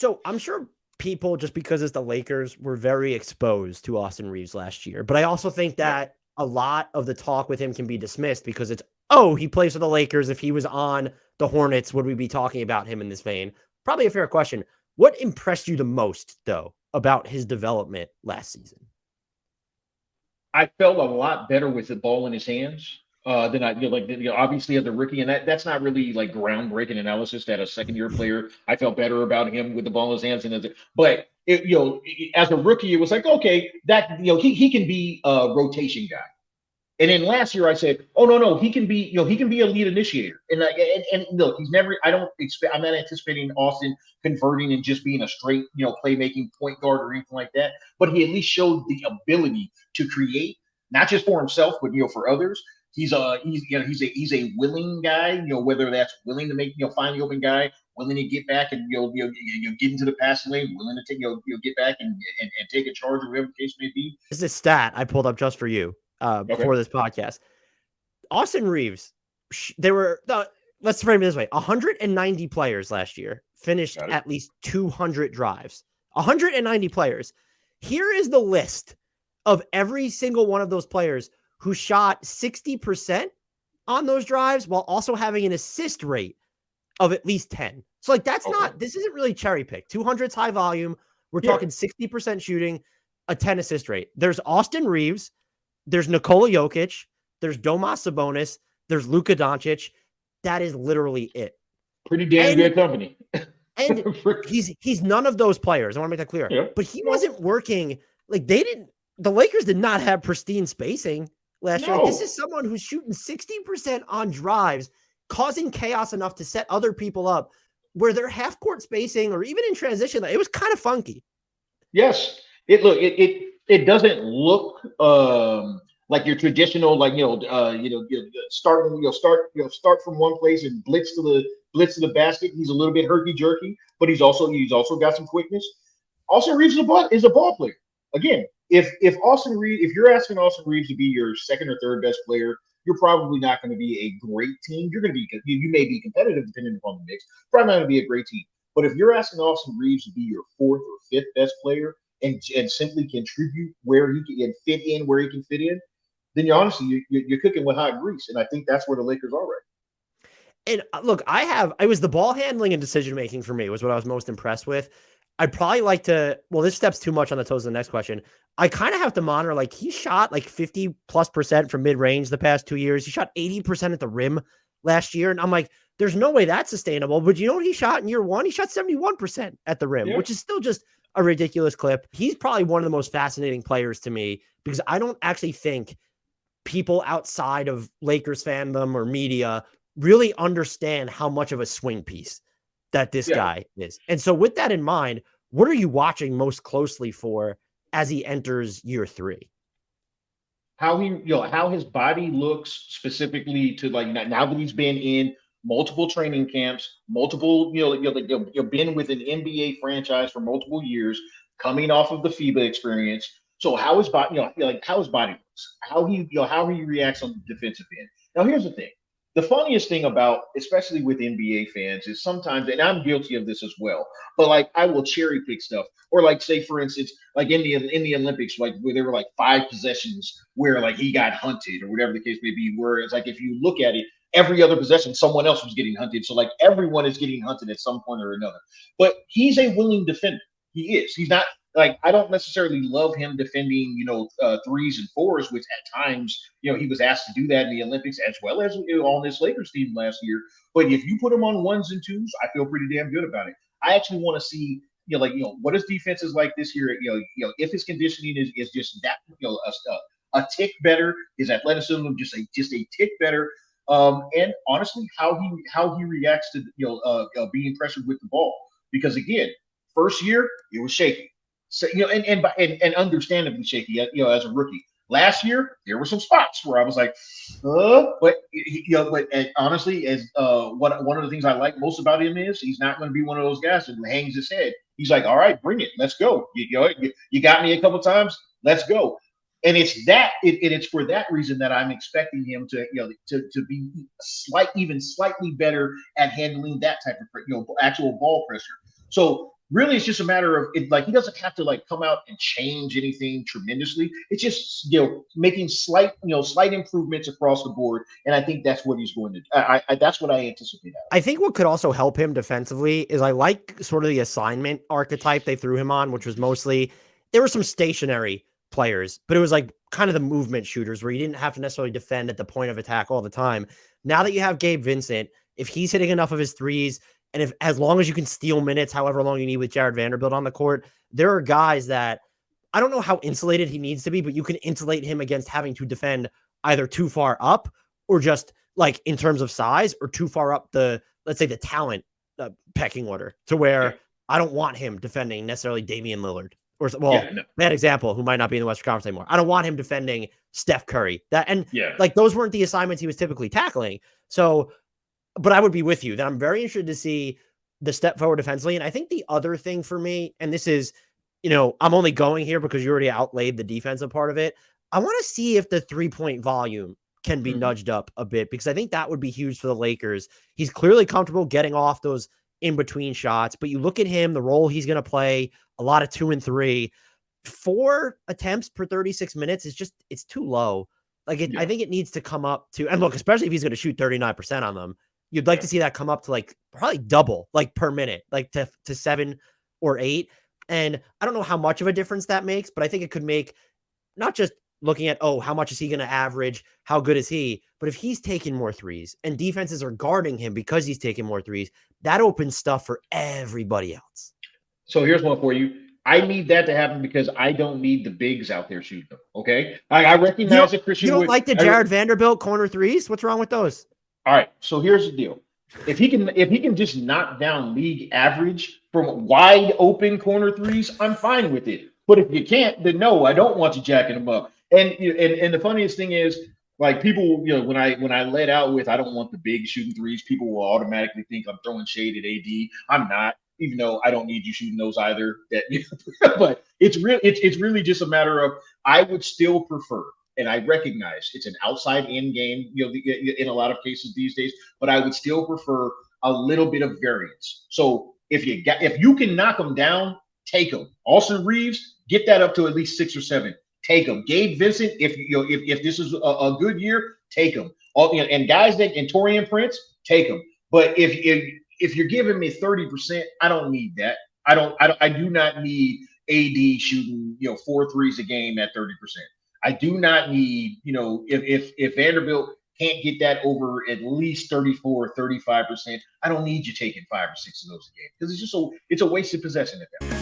So I'm sure people, just because it's the Lakers, were very exposed to Austin Reaves last year. But I also think Yeah. that a lot of the talk with him can be dismissed because it's, oh, he plays for the Lakers. If he was on the Hornets, would we be talking about him in this vein? Probably a fair question. What impressed you the most, though, about his development last season? I felt a lot better with the ball in his hands than obviously as a rookie, and that's not really like groundbreaking analysis. That a second year player, I felt better about him with the ball in his hands, but as a rookie, it was like okay, that he can be a rotation guy. And then last year I said, oh no, he can be he can be a lead initiator. And look, he's never. I'm not anticipating Austin converting and just being a straight playmaking point guard or anything like that. But he at least showed the ability to create, not just for himself, but for others. He's a willing guy. Whether that's willing to make find the open guy, willing to get back and get into the passing lane, willing to take get back and take a charge or whatever the case may be. This is a stat I pulled up just for you Okay, before this podcast. Austin Reaves, there were, let's frame it this way, 190 players last year finished got it. at least 200 drives. 190 players. Here is the list of every single one of those players who shot 60% on those drives while also having an assist rate of at least 10. So that's Okay, this isn't really cherry pick. 200's high volume. We're yeah. talking 60% shooting, a 10 assist rate. There's Austin Reaves. There's Nikola Jokic. There's Domas Sabonis. There's Luka Doncic. That is literally it. Pretty damn And good company. and he's none of those players. I want to make that clear. Yeah. But he No. wasn't working. Like the Lakers did not have pristine spacing last year. Like, this No. is someone who's shooting 60% on drives, causing chaos enough to set other people up where they're half court spacing or even in transition. It was kind of funky. Yes. It doesn't look like your traditional start from one place and blitz to the basket. He's a little bit herky jerky, but he's also got some quickness. Austin Reeves is a ball player. Again, if you're asking Austin Reeves to be your second or third best player, you're probably not going to be a great team. You're going to be you may be competitive depending upon the mix. Probably not going to be a great team. But if you're asking Austin Reeves to be your fourth or fifth best player and simply contribute where he can and fit in where he can fit in, then you're cooking with hot grease, and I think that's where the Lakers are right. And look, it was the ball handling and decision making for me was what I was most impressed with. I'd probably like to, well, this steps too much on the toes of the next question. I kind of have to monitor, like, he shot like 50+% from mid range the past 2 years. He shot 80% at the rim last year. And I'm like, there's no way that's sustainable. But you know what he shot in year one? He shot 71% at the rim, Yeah. which is still just a ridiculous clip. He's probably one of the most fascinating players to me because I don't actually think people outside of Lakers fandom or media really understand how much of a swing piece that this Yeah. guy is. And so with that in mind, what are you watching most closely for as he enters year 3? How his body looks specifically to like now that he's been in multiple training camps, multiple you've been with an NBA franchise for multiple years, coming off of the FIBA experience. So how his body, like how his body looks, how he reacts on the defensive end. Now here's the thing. The funniest thing about, especially with NBA fans, is sometimes, and I'm guilty of this as well, but like I will cherry pick stuff, or like say for instance, like in the Olympics, like where there were like 5 possessions where like he got hunted or whatever the case may be. Where it's like if you look at it, every other possession, someone else was getting hunted. So like everyone is getting hunted at some point or another. But he's a willing defender. He is. He's not like I don't necessarily love him defending, threes and fours, which at times, he was asked to do that in the Olympics as well as on this Lakers team last year. But if you put him on ones and twos, I feel pretty damn good about it. I actually want to see, what his defense is like this year. If his conditioning is just that, a tick better, his athleticism just a tick better. And honestly, how he reacts to being pressured with the ball, because again, first year it was shaky, so and understandably shaky, as a rookie. Last year there were some spots where I was like, but honestly, as one of the things I like most about him is he's not going to be one of those guys that hangs his head. He's like, all right, bring it, let's go. You got me a couple times, let's go. And it's for that reason that I'm expecting him to be even slightly better at handling that type of actual ball pressure. So really it's just a matter of it, like he doesn't have to like come out and change anything tremendously. It's just making slight improvements across the board, and I think that's what he's going to do. That's what I anticipate out of I think what could also help him defensively is I like sort of the assignment archetype they threw him on, which was mostly there were some stationary players, but it was like kind of the movement shooters where you didn't have to necessarily defend at the point of attack all the time. Now that you have Gabe Vincent, if he's hitting enough of his threes, and if as long as you can steal minutes, however long you need with Jared Vanderbilt on the court, there are guys that I don't know how insulated he needs to be, but you can insulate him against having to defend either too far up or just like in terms of size or too far up the, let's say the talent pecking order to where I don't want him defending necessarily Damian Lillard or bad example, who might not be in the Western Conference anymore. I don't want him defending Steph Curry like those weren't the assignments he was typically tackling. So, but I would be with you that I'm very interested to see the step forward defensively. And I think the other thing for me, and this is, I'm only going here because you already outlaid the defensive part of it. I want to see if the 3-point volume can be nudged up a bit, because I think that would be huge for the Lakers. He's clearly comfortable getting off those in-between shots, but you look at him, the role he's going to play, a lot of 2 and 3, 4 attempts per 36 minutes it's too low. Like I think it needs to come up to, and look, especially if he's going to shoot 39% on them, you'd like to see that come up to like probably double, like per minute, like to 7 or 8. And I don't know how much of a difference that makes, but I think it could make not just looking at, how much is he going to average? How good is he? But if he's taking more threes and defenses are guarding him because he's taking more threes, that opens stuff for everybody else. So here's one for you. I need that to happen because I don't need the bigs out there shooting them. Okay. I recognize that Christian. You don't like the Jared Vanderbilt corner threes? What's wrong with those? All right. So here's the deal. If he can just knock down league average from wide open corner threes, I'm fine with it. But if you can't, then no, I don't want you jacking them up. And the funniest thing is, like, people, when I let out with I don't want the big shooting threes, people will automatically think I'm throwing shade at AD. I'm not, even though I don't need you shooting those either. But it's really just a matter of I would still prefer. And I recognize it's an outside in game, in a lot of cases these days, but I would still prefer a little bit of variance. So if you can knock them down, take them. Austin Reaves, get that up to at least 6 or 7. Take them. Gabe Vincent, if this is a good year, take them. And guys and Taurean Prince, take them. But if you're giving me 30%, I don't need that. I do not need AD shooting 4 threes a game at 30%. I do not need, if Vanderbilt can't get that over at least 34, 35%, I don't need you taking 5 or 6 of those a game, because it's a wasted possession at that point.